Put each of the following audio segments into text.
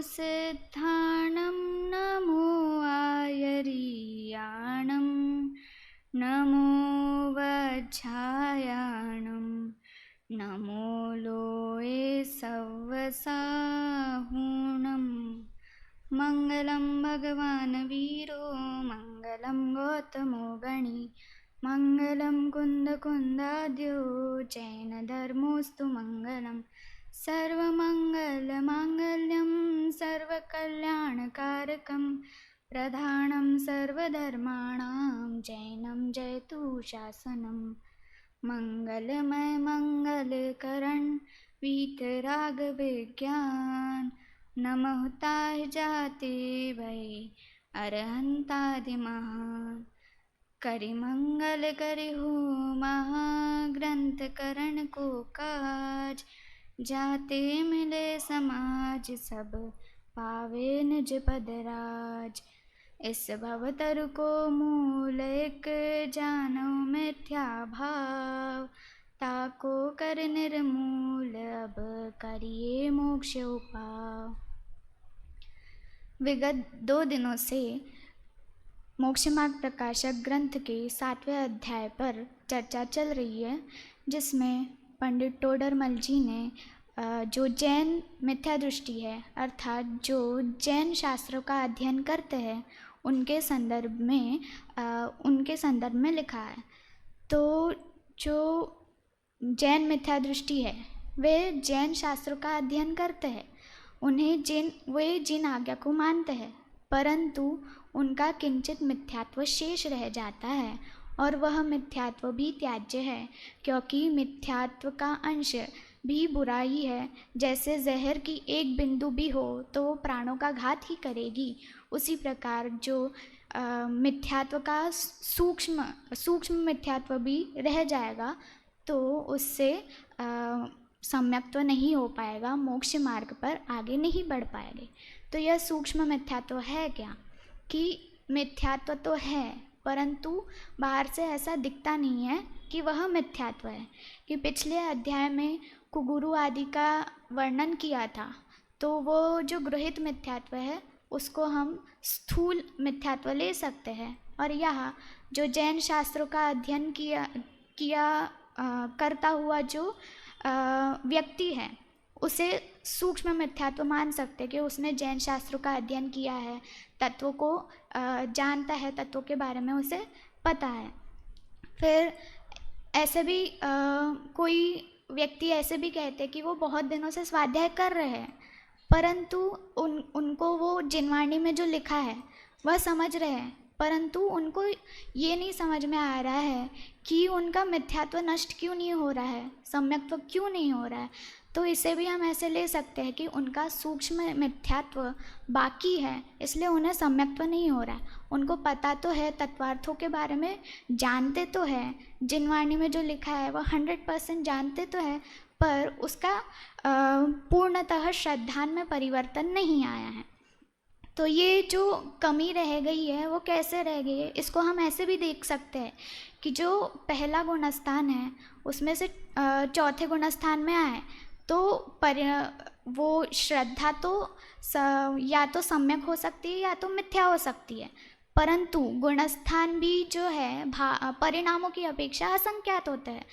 सिद्धाणं नमो आयर्याणं नमो वज्झायाणं नमो लोये सव्वसाहुणं मङ्गलं भगवान् वीरो मङ्गलं गौतमो गणी मङ्गलं कुन्दकुन्दाद्यो जैनधर्मोऽस्तु मङ्गलं सर्वमङ्गलमाङ्गल्यं सर्वकल्याणकारकं प्रधानं सर्वधर्माणां जैनं जयतु शासनं मंगलमय मंगलकरण वीतरागविज्ञान नमः ताय जाते वै अरहंतादिमहान करि मंगल करि हो महाग्रंथ करण को काज जाते मिले समाज सब पावे निज पदराज इस भवतरु को मूल एक जानो मिथ्या भाव ताको कर निर्मूल अब करिए मोक्ष उपाव। विगत 2 दिनों से मोक्ष मार्ग प्रकाशक ग्रंथ के 7वें अध्याय पर चर्चा चल रही है, जिसमें पंडित टोडरमल जी ने जो जैन मिथ्या दृष्टि है अर्थात जो जैन शास्त्रों का अध्ययन करते हैं उनके संदर्भ में लिखा है। तो जो जैन मिथ्या दृष्टि है वे जैन शास्त्रों का अध्ययन करते हैं, वे जिन आज्ञा को मानते हैं, परंतु उनका किंचित मिथ्यात्व शेष रह जाता है और वह मिथ्यात्व भी त्याज्य है, क्योंकि मिथ्यात्व का अंश भी बुरा ही है। जैसे जहर की एक बिंदु भी हो तो वो प्राणों का घात ही करेगी, उसी प्रकार जो मिथ्यात्व का सूक्ष्म मिथ्यात्व भी रह जाएगा तो उससे सम्यक्त्व नहीं हो पाएगा, मोक्ष मार्ग पर आगे नहीं बढ़ पाएंगे। तो यह सूक्ष्म मिथ्यात्व है क्या कि मिथ्यात्व तो है परंतु बाहर से ऐसा दिखता नहीं है कि वह मिथ्यात्व है। कि पिछले अध्याय में कुगुरु आदि का वर्णन किया था, तो वो जो गृहित मिथ्यात्व है उसको हम स्थूल मिथ्यात्व ले सकते हैं, और यह जो जैन शास्त्रों का अध्ययन करता हुआ जो व्यक्ति है उसे सूक्ष्म मिथ्यात्व मान सकते कि उसने जैन शास्त्रों का अध्ययन किया है, तत्वों को जानता है, तत्वों के बारे में उसे पता है। फिर ऐसे भी कोई व्यक्ति ऐसे भी कहते कि वो बहुत दिनों से स्वाध्याय कर रहे हैं, परंतु उनको वो जिनवाणी में जो लिखा है वह समझ रहे हैं, परंतु उनको ये नहीं समझ में आ रहा है कि उनका मिथ्यात्व नष्ट क्यों नहीं हो रहा है, सम्यक्त्व क्यों नहीं हो रहा है। तो इसे भी हम ऐसे ले सकते हैं कि उनका सूक्ष्म मिथ्यात्व बाकी है, इसलिए उन्हें सम्यक्त्व नहीं हो रहा है। उनको पता तो है, तत्वार्थों के बारे में जानते तो है, जिनवाणी में जो लिखा है वह 100% जानते तो है, पर उसका पूर्णतः श्रद्धा में परिवर्तन नहीं आया है। तो ये जो कमी रह गई है वो कैसे रह गई है, इसको हम ऐसे भी देख सकते हैं कि जो पहला गुणस्थान है उसमें से चौथे गुणस्थान में आए तो वो श्रद्धा तो या तो सम्यक हो सकती है या तो मिथ्या हो सकती है, परंतु गुणस्थान भी जो है परिणामों की अपेक्षा असंख्यात होते हैं।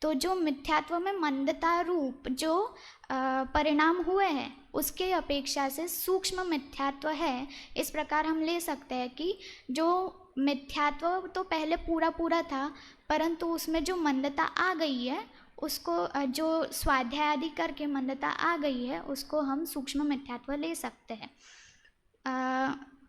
तो जो मिथ्यात्व में मंदता रूप जो परिणाम हुए हैं उसके अपेक्षा से सूक्ष्म मिथ्यात्व है। इस प्रकार हम ले सकते हैं कि जो मिथ्यात्व तो पहले पूरा था, परंतु उसमें जो मंदता आ गई है उसको, जो स्वाध्याय आदि करके मंदता आ गई है, उसको हम सूक्ष्म मिथ्यात्व ले सकते हैं।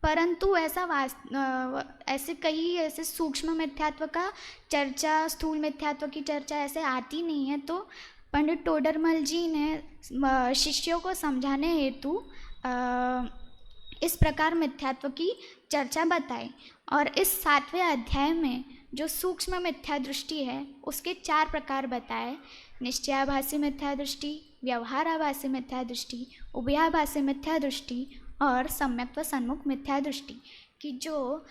परंतु ऐसे कई ऐसे सूक्ष्म मिथ्यात्व का चर्चा, स्थूल मिथ्यात्व की चर्चा ऐसे आती नहीं है। तो पंडित टोडरमल जी ने शिष्यों को समझाने हेतु इस प्रकार मिथ्यात्व की चर्चा बताई, और इस 7वें अध्याय में जो सूक्ष्म मिथ्या दृष्टि है उसके 4 प्रकार बताए: निश्चयाभासी मिथ्या दृष्टि, व्यवहाराभासी मिथ्या दृष्टि, उभयाभासी मिथ्या दृष्टि और सम्यक्त्व सन्मुख मिथ्या दृष्टि। कि जो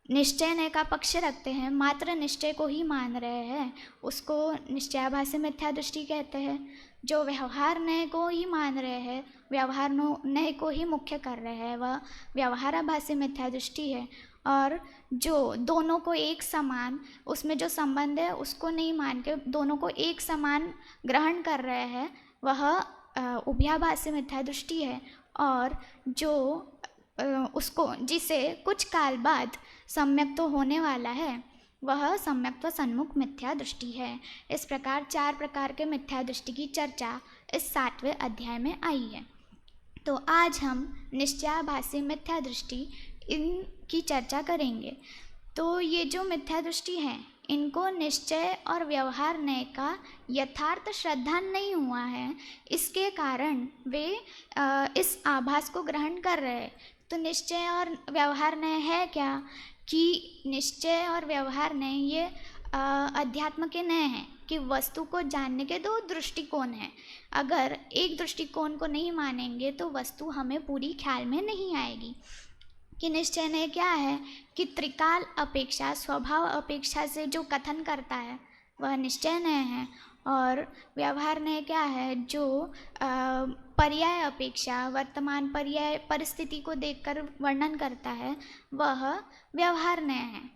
निश्चय का पक्ष रखते हैं, मात्र निश्चय को ही मान रहे हैं, उसको निश्चयाभासी मिथ्या दृष्टि कहते हैं। जो व्यवहार न्याय को ही मान रहे हैं, व्यवहार न्याय को ही मुख्य कर रहे हैं, वह व्यवहाराभासी मिथ्या दृष्टि है। और जो दोनों को एक समान, उसमें जो संबंध है उसको नहीं मान के दोनों को एक समान ग्रहण कर रहे हैं, वह उभयाभासी मिथ्या दृष्टि है। और जो उसको जिसे कुछ काल बाद सम्यक तो होने वाला है, वह सम्यक्त्व सन्मुख मिथ्या दृष्टि है। इस प्रकार 4 प्रकार के मिथ्या दृष्टि की चर्चा इस 7वें अध्याय में आई है। तो आज हम निश्चयाभासी मिथ्या दृष्टि इनकी चर्चा करेंगे। तो ये जो मिथ्या दृष्टि है, इनको निश्चय और व्यवहार न्याय का यथार्थ श्रद्धा नहीं हुआ है, इसके कारण वे इस आभास को ग्रहण कर रहे हैं। तो निश्चय और व्यवहार न्याय है क्या? कि निश्चय और व्यवहार न्याय ये अध्यात्म के न्याय हैं कि वस्तु को जानने के 2 दृष्टिकोण हैं। अगर एक दृष्टिकोण को नहीं मानेंगे तो वस्तु हमें पूरी ख्याल में नहीं आएगी। कि निश्चय न्याय क्या है? कि त्रिकाल अपेक्षा, स्वभाव अपेक्षा से जो कथन करता है वह निश्चय न्याय है। और व्यवहार न्याय क्या है? जो पर्याय अपेक्षा, वर्तमान पर्याय परिस्थिति को देखकर वर्णन करता है, वह व्यवहार न्याय है।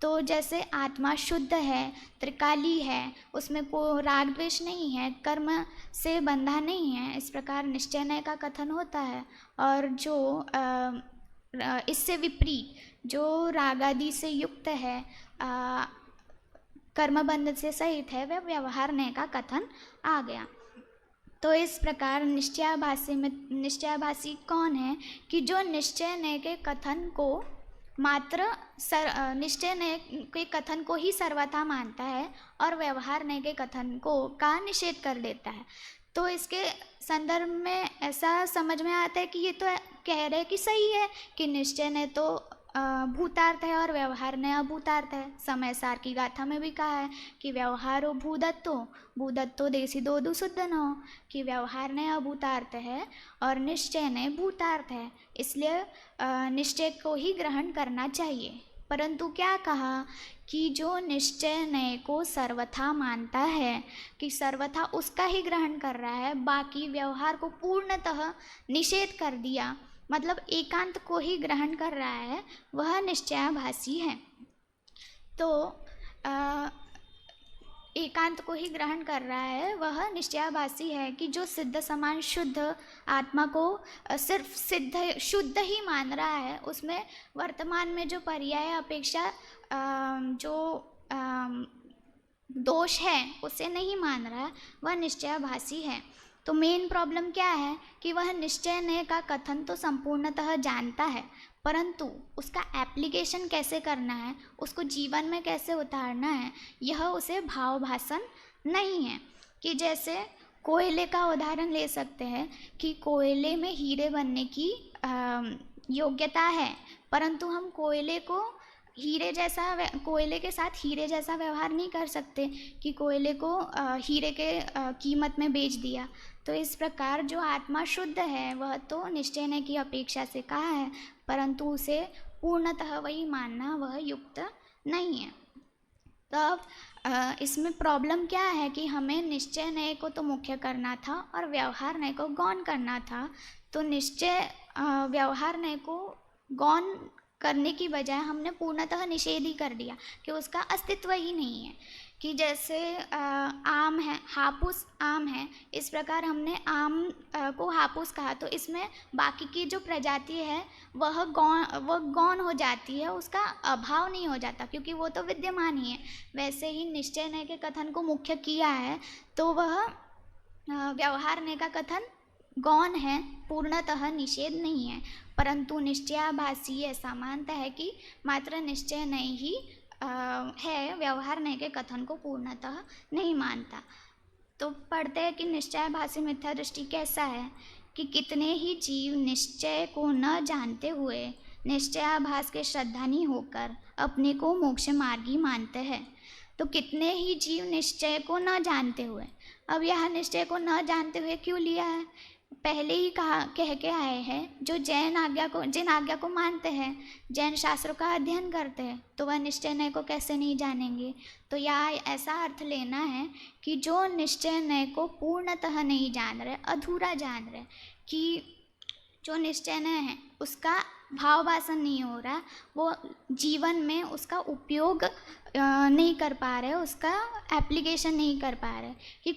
तो जैसे आत्मा शुद्ध है, त्रिकाली है, उसमें कोई राग द्वेष नहीं है, कर्म से बंधा नहीं है, इस प्रकार निश्चय न्याय का कथन होता है। और जो इससे विपरीत, जो राग आदि से युक्त है, कर्मबंध से सहित है, वह व्यवहार न्याय का कथन आ गया। तो इस प्रकार निश्चयाभासी कौन है? कि जो निश्चय न्याय के कथन को मात्र निश्चय न्याय के कथन को ही सर्वथा मानता है और व्यवहार न्याय के कथन का निषेध कर देता है। तो इसके संदर्भ में ऐसा समझ में आता है कि ये तो कह रहे कि सही है कि निश्चय न्याय तो भूतार्थ है और व्यवहार न्याय अभूतार्थ है। समय सार की गाथा में भी कहा है कि व्यवहारो भूदत्तो देसी दो शुद्ध न हो, कि व्यवहार न्याय अभूतार्थ है और निश्चय न्याय भूतार्थ है, इसलिए निश्चय को ही ग्रहण करना चाहिए। परंतु क्या कहा कि जो निश्चय न्याय को सर्वथा मानता है, कि सर्वथा उसका ही ग्रहण कर रहा है, बाकी व्यवहार को पूर्णतः निषेध कर दिया, मतलब एकांत को ही ग्रहण कर रहा है, वह निश्चयाभासी है। तो एकांत को ही ग्रहण कर रहा है, वह निश्चयाभासी है। कि जो सिद्ध समान शुद्ध आत्मा को सिर्फ शुद्ध ही मान रहा है, उसमें वर्तमान में जो पर्याय अपेक्षा जो दोष है उसे नहीं मान रहा है, वह निश्चयाभासी है। तो मेन प्रॉब्लम क्या है कि वह निश्चय न्याय का कथन तो संपूर्णतः जानता है, परंतु उसका एप्लीकेशन कैसे करना है, उसको जीवन में कैसे उतारना है, यह उसे भावभासन नहीं है। कि जैसे कोयले का उदाहरण ले सकते हैं कि कोयले में हीरे बनने की योग्यता है, परंतु हम कोयले के साथ हीरे जैसा व्यवहार नहीं कर सकते कि कोयले को हीरे के कीमत में बेच दिया। तो इस प्रकार जो आत्मा शुद्ध है, वह तो निश्चय न्याय की अपेक्षा से कहा है, परंतु उसे पूर्णतः वही मानना वह युक्त नहीं है। तब इसमें प्रॉब्लम क्या है कि हमें निश्चय न्याय को तो मुख्य करना था और व्यवहार न्याय को गौण करना था। तो व्यवहार न्याय को गौण करने की बजाय हमने पूर्णतः निषेध ही कर दिया कि उसका अस्तित्व ही नहीं है। कि जैसे आम है, हापुस आम है, इस प्रकार हमने आम को हापुस कहा, तो इसमें बाकी की जो प्रजाति है वह गौण हो जाती है, उसका अभाव नहीं हो जाता, क्योंकि वो तो विद्यमान ही है। वैसे ही निश्चय न्याय के कथन को मुख्य किया है, तो वह व्यवहार न्याय का कथन गौण है, पूर्णतः निषेध नहीं है। परंतु निश्चयाभासी ऐसा मानता है कि मात्र निश्चय न्याय ही है, व्यवहार न्याय के कथन को पूर्णतः नहीं मानता। तो पढ़ते हैं कि निश्चयाभासी मिथ्या दृष्टि कैसा है। कि कितने ही जीव निश्चय को न जानते हुए निश्चयाभास के श्रद्धानी होकर अपने को मोक्ष मार्गी मानते हैं। तो कितने ही जीव निश्चय को न जानते हुए, अब यह निश्चय को न जानते हुए क्यों लिया है पहले ही कह के आए हैं, जो जिन आज्ञा को मानते हैं, जैन शास्त्रों का अध्ययन करते हैं, तो वह निश्चय नय को कैसे नहीं जानेंगे। तो यह ऐसा अर्थ लेना है कि जो निश्चय नय को पूर्णतः नहीं जान रहे, अधूरा जान रहे, कि जो निश्चय नय है उसका भाव वासन नहीं हो रहा, वो जीवन में उसका उपयोग नहीं कर पा रहे, उसका एप्लीकेशन नहीं कर पा रहे। कि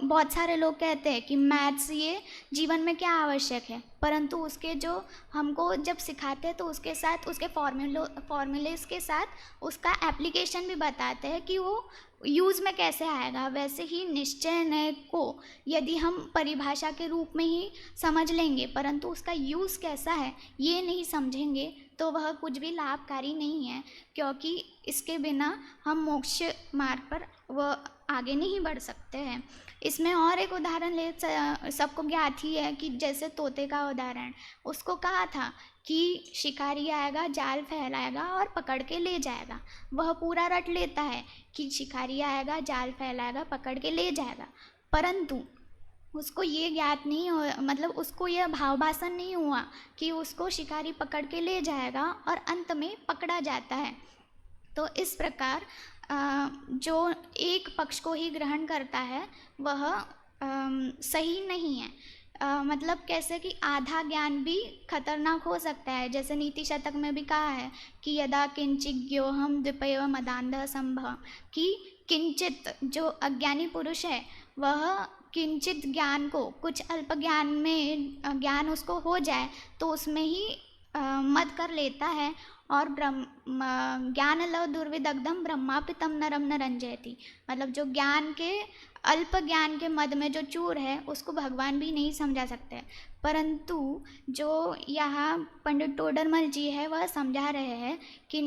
बहुत सारे लोग कहते हैं कि मैथ्स ये जीवन में क्या आवश्यक है, परंतु उसके जो हमको जब सिखाते हैं तो उसके साथ उसके फॉर्मूलेस के साथ उसका एप्लीकेशन भी बताते हैं कि वो यूज़ में कैसे आएगा। वैसे ही निश्चय नय को यदि हम परिभाषा के रूप में ही समझ लेंगे, परंतु उसका यूज़ कैसा है ये नहीं समझेंगे, तो वह कुछ भी लाभकारी नहीं है, क्योंकि इसके बिना हम मोक्ष मार्ग पर वह आगे नहीं बढ़ सकते हैं। इसमें और एक उदाहरण सबको ज्ञात ही है कि जैसे तोते का उदाहरण, उसको कहा था कि शिकारी आएगा, जाल फैलाएगा और पकड़ के ले जाएगा। वह पूरा रट लेता है कि शिकारी आएगा, जाल फैलाएगा, पकड़ के ले जाएगा, परंतु उसको ये ज्ञात नहीं हो, मतलब उसको यह भावभासन नहीं हुआ कि उसको शिकारी पकड़ के ले जाएगा और अंत में पकड़ा जाता है। तो इस प्रकार जो एक पक्ष को ही ग्रहण करता है वह सही नहीं है। मतलब कैसे कि आधा ज्ञान भी खतरनाक हो सकता है। जैसे नीति शतक में भी कहा है कि यदा किंचित ज्ञोहम द्विपैव मदान्धः संभव, कि किंचित जो अज्ञानी पुरुष है वह किंचित ज्ञान को, कुछ अल्प ज्ञान में ज्ञान उसको हो जाए तो उसमें ही मद कर लेता है, और ज्ञान लव दुर्विदग्धम ब्रह्मापितम नरम न रंजयति, मतलब जो ज्ञान के अल्प ज्ञान के मद में जो चूर है उसको भगवान भी नहीं समझा सकते। परंतु जो यहाँ पंडित टोडरमल जी है वह समझा रहे हैं कि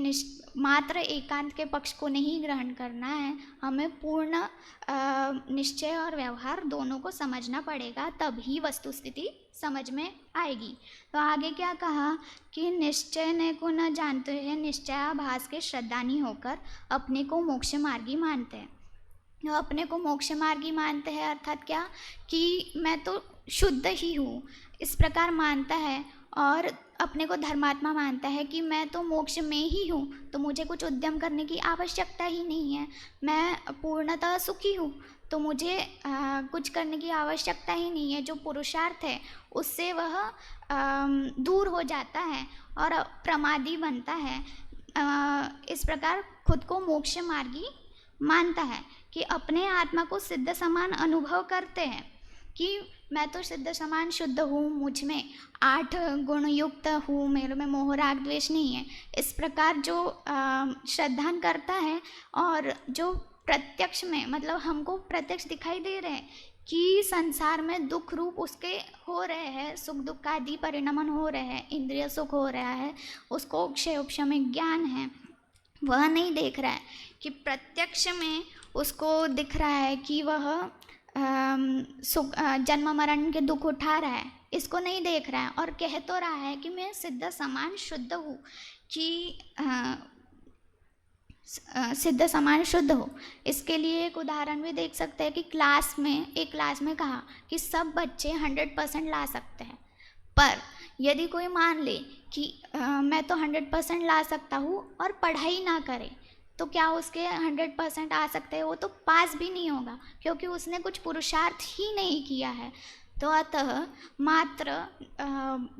मात्र एकांत के पक्ष को नहीं ग्रहण करना है, हमें पूर्ण निश्चय और व्यवहार दोनों को समझना पड़ेगा, तभी वस्तु स्थिति समझ में आएगी। तो आगे क्या कहा कि निश्चय नय को न जानते हैं, निश्चयाभास के श्रद्धानी होकर अपने को मोक्ष मार्गी मानते हैं। अपने को मोक्ष मार्गी मानते हैं अर्थात क्या, कि मैं तो शुद्ध ही हूँ, इस प्रकार मानता है, और अपने को धर्मात्मा मानता है कि मैं तो मोक्ष में ही हूँ, तो मुझे कुछ उद्यम करने की आवश्यकता ही नहीं है, मैं पूर्णतः सुखी हूँ, तो मुझे कुछ करने की आवश्यकता ही नहीं है। जो पुरुषार्थ है उससे वह दूर हो जाता है और प्रमादी बनता है। इस प्रकार खुद को मोक्ष मार्गी मानता है कि अपने आत्मा को सिद्ध समान अनुभव करते हैं कि मैं तो सिद्ध समान शुद्ध हूँ, मुझ में 8 गुण युक्त हूँ, मेरे में मोह राग द्वेष नहीं है। इस प्रकार जो श्रद्धान करता है और जो प्रत्यक्ष में, मतलब हमको प्रत्यक्ष दिखाई दे रहे हैं कि संसार में दुख रूप उसके हो रहे हैं, सुख दुख आदि परिणमन हो रहे हैं, इंद्रिय सुख हो रहा है, उसको क्षय उपशम ज्ञान है, वह नहीं देख रहा है कि प्रत्यक्ष में उसको दिख रहा है कि वह जन्म मरण के दुख उठा रहा है, इसको नहीं देख रहा है और कह तो रहा है कि मैं सिद्ध समान शुद्ध हूँ, कि सिद्ध समान शुद्ध हो। इसके लिए एक उदाहरण भी देख सकते हैं कि एक क्लास में कहा कि सब बच्चे 100% ला सकते हैं, पर यदि कोई मान ले कि मैं तो 100% ला सकता हूँ और पढ़ाई ना करे, तो क्या उसके 100% आ सकते हैं? वो तो पास भी नहीं होगा, क्योंकि उसने कुछ पुरुषार्थ ही नहीं किया है। तो अतः मात्र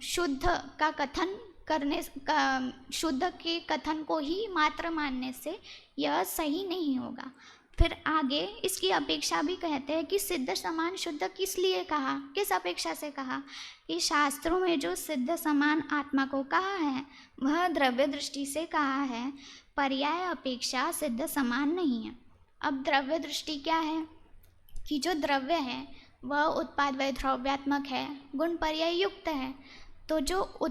शुद्ध का कथन करने का, शुद्ध के कथन को ही मात्र मानने से यह सही नहीं होगा। फिर आगे इसकी अपेक्षा भी कहते हैं कि सिद्ध समान शुद्ध किस लिए कहा, किस अपेक्षा से कहा, कि शास्त्रों में जो सिद्ध समान आत्मा को कहा है वह द्रव्य दृष्टि से कहा है, पर्याय अपेक्षा सिद्ध समान नहीं है। अब द्रव्य दृष्टि क्या है कि जो द्रव्य है वह उत्पाद वैद्रव्यात्मक है, गुण पर्याय युक्त है, तो जो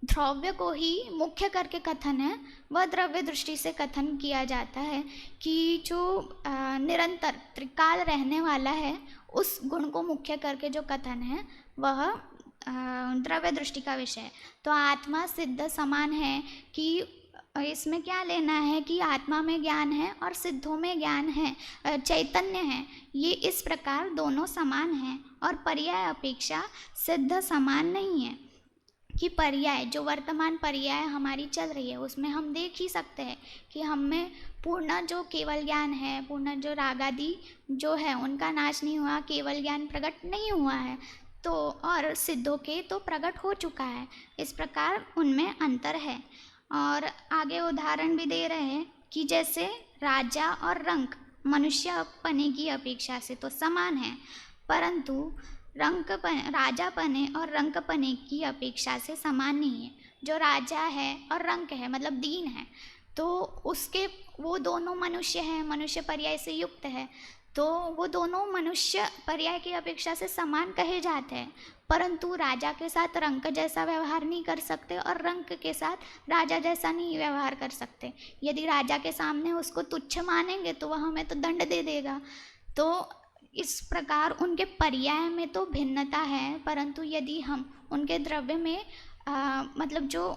द्रव्य को ही मुख्य करके कथन है वह द्रव्य दृष्टि से कथन किया जाता है कि जो निरंतर त्रिकाल रहने वाला है उस गुण को मुख्य करके जो कथन है वह द्रव्य दृष्टि का विषय है। तो आत्मा सिद्ध समान है कि इसमें क्या लेना है कि आत्मा में ज्ञान है और सिद्धों में ज्ञान है, चैतन्य है, ये इस प्रकार दोनों समान हैं और पर्याय अपेक्षा सिद्ध समान नहीं है। कि पर्याय, जो वर्तमान पर्याय हमारी चल रही है, उसमें हम देख ही सकते हैं कि हम में पूर्ण जो केवल ज्ञान है, पूर्ण जो रागादि जो है उनका नाश नहीं हुआ, केवल ज्ञान प्रकट नहीं हुआ है, तो और सिद्धों के तो प्रकट हो चुका है। इस प्रकार उनमें अंतर है। और आगे उदाहरण भी दे रहे हैं कि जैसे राजा और रंक मनुष्य पने की अपेक्षा से तो समान है, परंतु राजा पने और रंक पने की अपेक्षा से समान नहीं है। जो राजा है और रंक है मतलब दीन है, तो उसके वो दोनों मनुष्य हैं, मनुष्य पर्याय से युक्त है, तो वो दोनों मनुष्य पर्याय की अपेक्षा से समान कहे जाते हैं, परंतु राजा के साथ रंक जैसा व्यवहार नहीं कर सकते और रंक के साथ राजा जैसा नहीं व्यवहार कर सकते। यदि राजा के सामने उसको तुच्छ मानेंगे तो वह हमें तो दंड दे देगा। तो इस प्रकार उनके पर्याय में तो भिन्नता है, परंतु यदि हम उनके द्रव्य में मतलब जो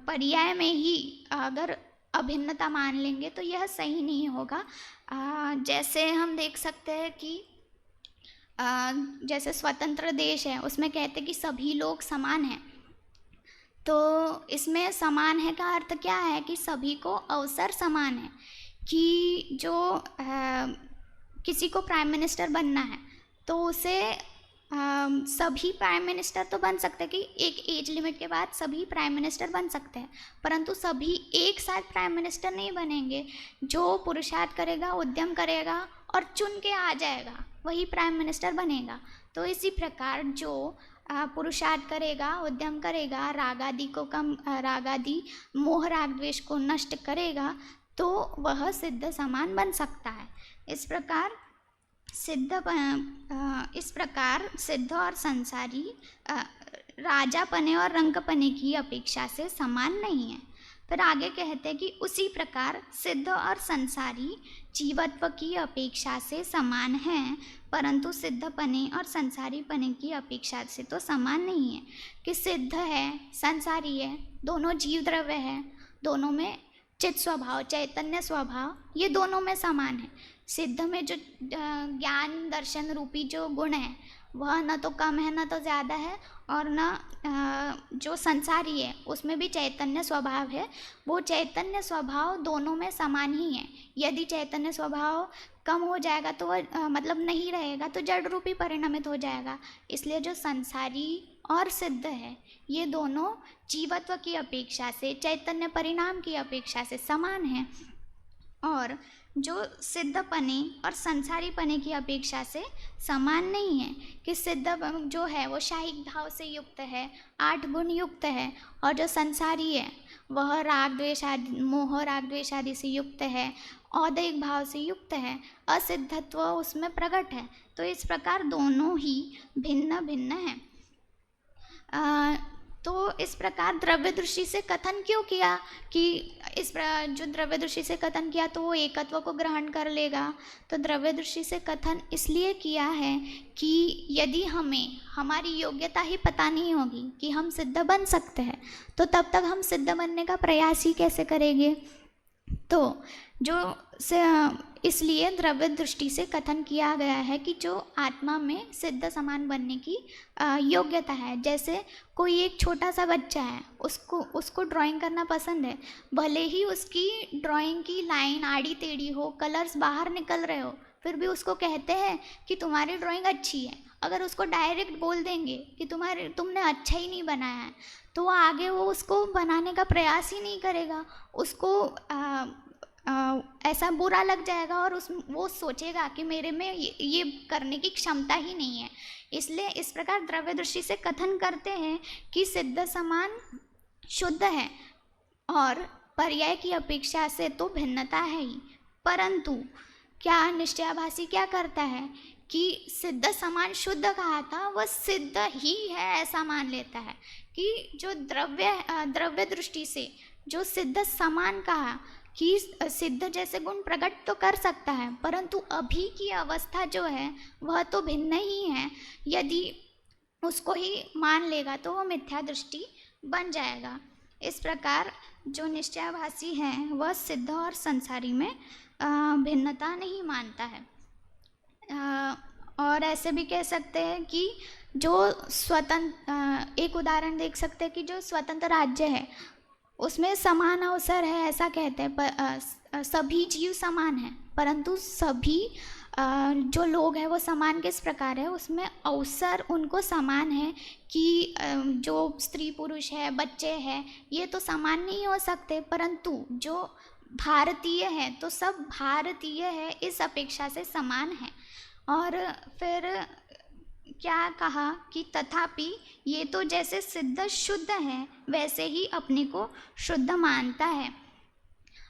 पर्याय में ही अगर अभिन्नता मान लेंगे तो यह सही नहीं होगा। जैसे हम देख सकते हैं कि जैसे स्वतंत्र देश है, उसमें कहते हैं कि सभी लोग समान हैं, तो इसमें समान है का अर्थ क्या है कि सभी को अवसर समान है। कि जो किसी को प्राइम मिनिस्टर बनना है तो उसे सभी प्राइम मिनिस्टर तो बन सकते हैं कि एक एज लिमिट के बाद सभी प्राइम मिनिस्टर बन सकते हैं, परंतु सभी एक साथ प्राइम मिनिस्टर नहीं बनेंगे। जो पुरुषार्थ करेगा, उद्यम करेगा और चुन के आ जाएगा वही प्राइम मिनिस्टर बनेगा। तो इसी प्रकार जो पुरुषार्थ करेगा, उद्यम करेगा, रागादि मोह राग द्वेष को नष्ट करेगा, तो वह सिद्ध समान बन सकता है। इस प्रकार सिद्ध और संसारी राजापने और रंकपने की अपेक्षा से समान नहीं है। फिर आगे कहते हैं कि उसी प्रकार सिद्ध और संसारी जीवत्व की अपेक्षा से समान हैं, परंतु सिद्धपने और संसारी पने की अपेक्षा से तो समान नहीं है। कि सिद्ध है, संसारी है, दोनों जीव द्रव्य है, दोनों में चित स्वभाव, चैतन्य स्वभाव, ये दोनों में समान है। सिद्ध में जो ज्ञान दर्शन रूपी जो गुण है वह न तो कम है न तो ज़्यादा है, और न जो संसारी है उसमें भी चैतन्य स्वभाव है, वो चैतन्य स्वभाव दोनों में समान ही है। यदि चैतन्य स्वभाव कम हो जाएगा तो वह मतलब नहीं रहेगा तो जड़ रूपी परिणमित हो जाएगा। इसलिए जो संसारी और सिद्ध है ये दोनों जीवत्व की अपेक्षा से, चैतन्य परिणाम की अपेक्षा से समान है, और जो सिद्धपने और संसारी पने की अपेक्षा से समान नहीं है। कि सिद्ध जो है वो शाहिक भाव से युक्त है, 8 गुण युक्त है, और जो संसारी है वह राग द्वेष आदि, मोह राग द्वेष आदि से युक्त है, औदैहिक भाव से युक्त है, असिद्धत्व उसमें प्रकट है। तो इस प्रकार दोनों ही भिन्न भिन्न हैं। तो इस प्रकार द्रव्य दृष्टि से कथन क्यों किया कि जो द्रव्य दृष्टि से कथन किया तो वो एकत्व को ग्रहण कर लेगा। तो द्रव्य दृष्टि से कथन इसलिए किया है कि यदि हमें हमारी योग्यता ही पता नहीं होगी कि हम सिद्ध बन सकते हैं, तो तब तक हम सिद्ध बनने का प्रयास ही कैसे करेंगे। तो इसलिए द्रव्य दृष्टि से कथन किया गया है कि जो आत्मा में सिद्ध समान बनने की योग्यता है। जैसे कोई एक छोटा सा बच्चा है, उसको ड्राइंग करना पसंद है, भले ही उसकी ड्राइंग की लाइन आड़ी टेढ़ी हो, कलर्स बाहर निकल रहे हो, फिर भी उसको कहते हैं कि तुम्हारी ड्राइंग अच्छी है। अगर उसको डायरेक्ट बोल देंगे कि तुमने अच्छा ही नहीं बनाया है, तो आगे वो उसको बनाने का प्रयास ही नहीं करेगा। उसको ऐसा बुरा लग जाएगा और वो सोचेगा कि मेरे में ये करने की क्षमता ही नहीं है। इसलिए इस प्रकार द्रव्य दृष्टि से कथन करते हैं कि सिद्ध समान शुद्ध है और पर्याय की अपेक्षा से तो भिन्नता है ही, परंतु क्या निश्चयाभासी क्या करता है कि सिद्ध समान शुद्ध कहा था, वह सिद्ध ही है ऐसा मान लेता है। कि जो द्रव्य दृष्टि से जो सिद्ध समान कहा कि सिद्ध जैसे गुण प्रकट तो कर सकता है, परंतु अभी की अवस्था जो है वह तो भिन्न ही है। यदि उसको ही मान लेगा तो वह मिथ्या दृष्टि बन जाएगा। इस प्रकार जो निश्चयाभासी है वह सिद्ध और संसारी में भिन्नता नहीं मानता है। और ऐसे भी कह सकते हैं कि जो स्वतंत्र, एक उदाहरण देख सकते हैं कि जो स्वतंत्र राज्य है उसमें समान अवसर है, ऐसा कहते हैं, पर सभी जीव समान हैं, परंतु सभी जो लोग हैं वो समान किस प्रकार है, उसमें अवसर उनको समान है कि जो स्त्री पुरुष है, बच्चे हैं, ये तो समान नहीं हो सकते, परंतु जो भारतीय है तो सब भारतीय है इस अपेक्षा से समान है। और फिर क्या कहा कि तथापि ये तो जैसे सिद्ध शुद्ध है वैसे ही अपने को शुद्ध मानता है।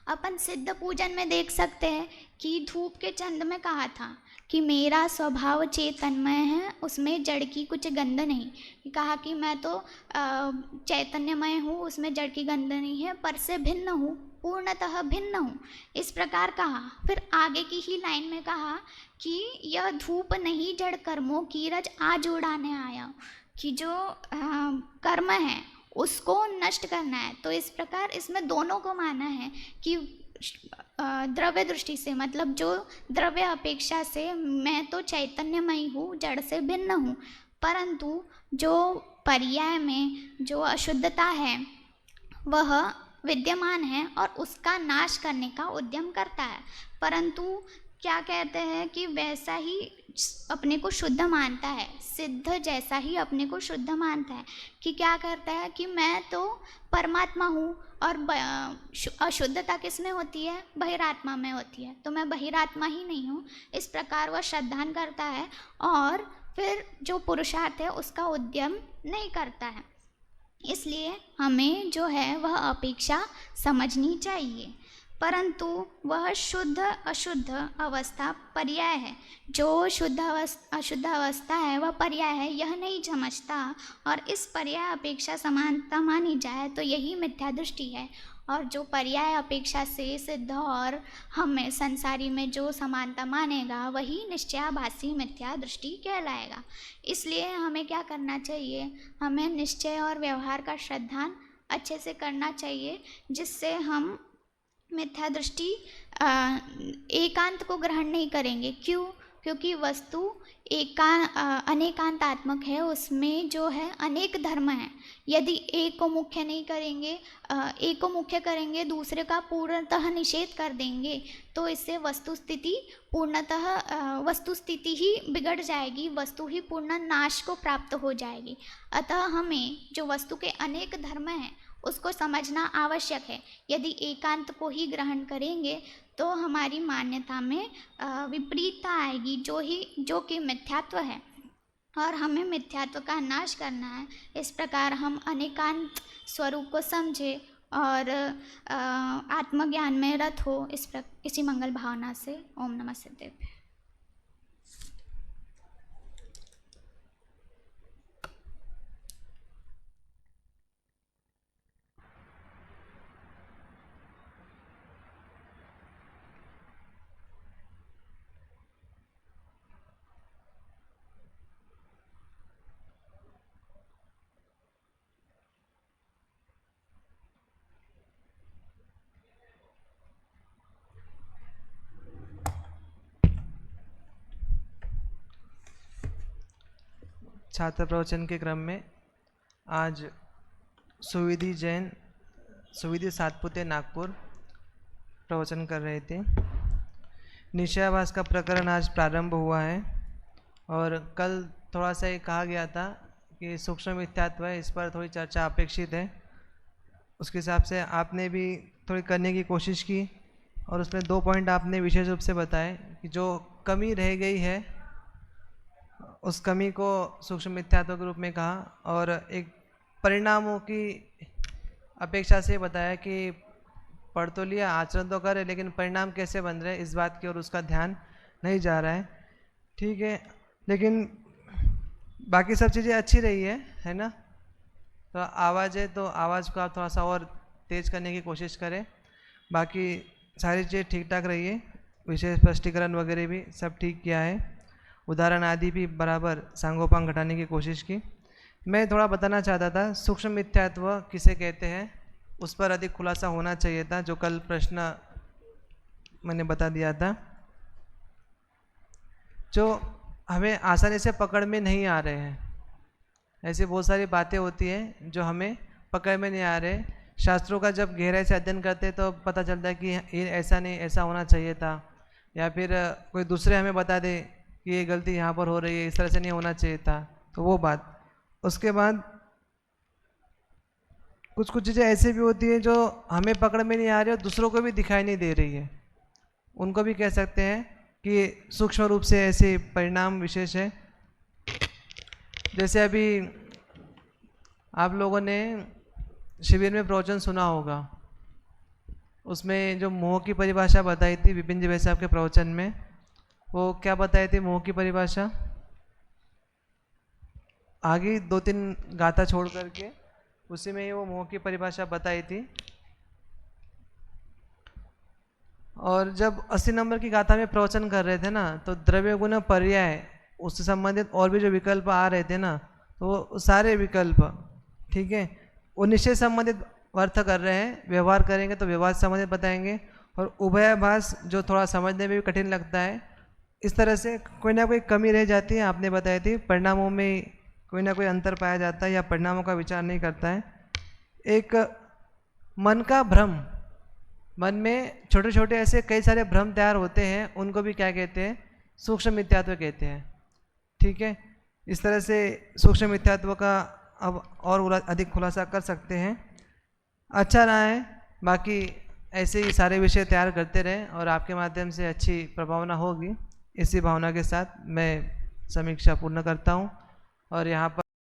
अपन सिद्ध पूजन में देख सकते हैं कि धूप के चंद में कहा था कि मेरा स्वभाव चैतन्यमय है, उसमें जड़ की कुछ गंध नहीं। कहा कि मैं तो चैतन्यमय हूँ, उसमें जड़ की गंध नहीं है, पर से भिन्न हूँ, पूर्णतः भिन्न हूँ, इस प्रकार कहा। फिर आगे की ही लाइन में कहा कि यह धूप नहीं जड़ कर्मों की रज आज उड़ाने आया, कि जो कर्म है उसको नष्ट करना है। तो इस प्रकार इसमें दोनों को माना है कि द्रव्य दृष्टि से, मतलब जो द्रव्य अपेक्षा से मैं तो चैतन्यमयी हूँ, जड़ से भिन्न हूँ, परंतु जो पर्याय में जो अशुद्धता है वह विद्यमान है और उसका नाश करने का उद्यम करता है। परंतु क्या कहते हैं कि वैसा ही अपने को शुद्ध मानता है, सिद्ध जैसा ही अपने को शुद्ध मानता है, कि क्या करता है कि मैं तो परमात्मा हूँ और अशुद्धता किस में होती है, बहिरात्मा में होती है, तो मैं बहिरात्मा ही नहीं हूँ, इस प्रकार वह श्रद्धान करता है और फिर जो पुरुषार्थ है उसका उद्यम नहीं करता है। इसलिए हमें जो है वह अपेक्षा समझनी चाहिए, परंतु वह शुद्ध अशुद्ध अवस्था पर्याय है। जो शुद्ध अशुद्ध अवस्था है वह पर्याय है, यह नहीं समझता और इस पर्याय अपेक्षा समानता मानी जाए तो यही मिथ्या दृष्टि है। और जो पर्याय अपेक्षा से सिद्ध और हमें संसारी में जो समानता मानेगा वही निश्चयाभासी मिथ्या दृष्टि कहलाएगा। इसलिए हमें क्या करना चाहिए, हमें निश्चय और व्यवहार का श्रद्धान अच्छे से करना चाहिए, जिससे हम मिथ्या दृष्टि एकांत को ग्रहण नहीं करेंगे। क्यों? क्योंकि वस्तु अनेकांतात्मक है, उसमें जो है अनेक धर्म हैं। यदि एक को मुख्य नहीं करेंगे, एक को मुख्य करेंगे, दूसरे का पूर्णतः निषेध कर देंगे, तो इससे वस्तु स्थिति ही बिगड़ जाएगी, वस्तु ही पूर्ण नाश को प्राप्त हो जाएगी। अतः हमें जो वस्तु के अनेक धर्म हैं उसको समझना आवश्यक है। यदि एकांत को ही ग्रहण करेंगे तो हमारी मान्यता में विपरीतता आएगी, जो कि मिथ्यात्व है, और हमें मिथ्यात्व का नाश करना है। इस प्रकार हम अनेकांत स्वरूप को समझे और आत्मज्ञान में रत हो, इसी मंगल भावना से ओम नमः सिद्धेभ्यः। छात्र प्रवचन के क्रम में आज सुविधि जैन, सुविधि सातपुते, नागपुर प्रवचन कर रहे थे। निश्चयाभास का प्रकरण आज प्रारंभ हुआ है और कल थोड़ा सा ये कहा गया था कि सूक्ष्म मिथ्यात्व है, इस पर थोड़ी चर्चा अपेक्षित है। उसके हिसाब से आपने भी थोड़ी करने की कोशिश की और उसमें 2 पॉइंट आपने विशेष रूप से बताए कि जो कमी रह गई है उस कमी को सूक्ष्म मिथ्यात्व के रूप में कहा, और एक परिणामों की अपेक्षा से बताया कि पढ़ तो लिया, आचरण तो करे, लेकिन परिणाम कैसे बन रहे इस बात की और उसका ध्यान नहीं जा रहा है। ठीक है, लेकिन बाकी सब चीज़ें अच्छी रही है ना। तो आवाज़ है तो आवाज़ को आप थोड़ा सा और तेज़ करने की कोशिश करें। बाकी सारी चीज़ें ठीक ठाक रही है, विशेष स्पष्टीकरण वगैरह भी सब ठीक किया है, उदाहरण आदि भी बराबर सांगोपांग घटाने की कोशिश की। मैं थोड़ा बताना चाहता था सूक्ष्म मिथ्यात्व किसे कहते हैं उस पर अधिक खुलासा होना चाहिए था, जो कल प्रश्न मैंने बता दिया था, जो हमें आसानी से पकड़ में नहीं आ रहे हैं। ऐसी बहुत सारी बातें होती हैं जो हमें पकड़ में नहीं आ रहे। शास्त्रों का जब गहराई से अध्ययन करते हैं तो पता चलता है कि ये ऐसा नहीं, ऐसा होना चाहिए था, या फिर कोई दूसरे हमें बता दे कि ये गलती यहाँ पर हो रही है, इस तरह से नहीं होना चाहिए था, तो वो बात। उसके बाद कुछ कुछ चीज़ें ऐसी भी होती हैं जो हमें पकड़ में नहीं आ रही और दूसरों को भी दिखाई नहीं दे रही है, उनको भी कह सकते हैं कि सूक्ष्म रूप से ऐसे परिणाम विशेष है। जैसे अभी आप लोगों ने शिविर में प्रवचन सुना होगा, उसमें जो मोह की परिभाषा बताई थी विपिन जी भाई साहब के प्रवचन में, वो क्या बताई थी मोह की परिभाषा? आगे 2-3 गाथा छोड़ करके उसी में ही वो मोह की परिभाषा बताई थी। और जब 80 नंबर की गाथा में प्रवचन कर रहे थे ना, तो द्रव्य गुण पर्याय उससे संबंधित और भी जो विकल्प आ रहे थे ना, तो वो सारे विकल्प, ठीक है, वो निश्चय संबंधित अर्थ कर रहे हैं। व्यवहार करेंगे तो व्यवहार संबंधित बताएंगे, और उभयाभास जो थोड़ा समझने में भी कठिन लगता है, इस तरह से कोई ना कोई कमी रह जाती है। आपने बताई थी परिणामों में कोई ना कोई अंतर पाया जाता है या परिणामों का विचार नहीं करता है। एक मन का भ्रम, मन में छोटे छोटे ऐसे कई सारे भ्रम तैयार होते हैं, उनको भी क्या कहते हैं? सूक्ष्म मिथ्यात्व कहते हैं, ठीक है। इस तरह से सूक्ष्म मिथ्यात्व का अब और अधिक खुलासा कर सकते हैं। अच्छा रहा है, बाकी ऐसे ही सारे विषय तैयार करते रहें और आपके माध्यम से अच्छी प्रभावना होगी। इसी भावना के साथ मैं समीक्षा पूर्ण करता हूँ और यहाँ पर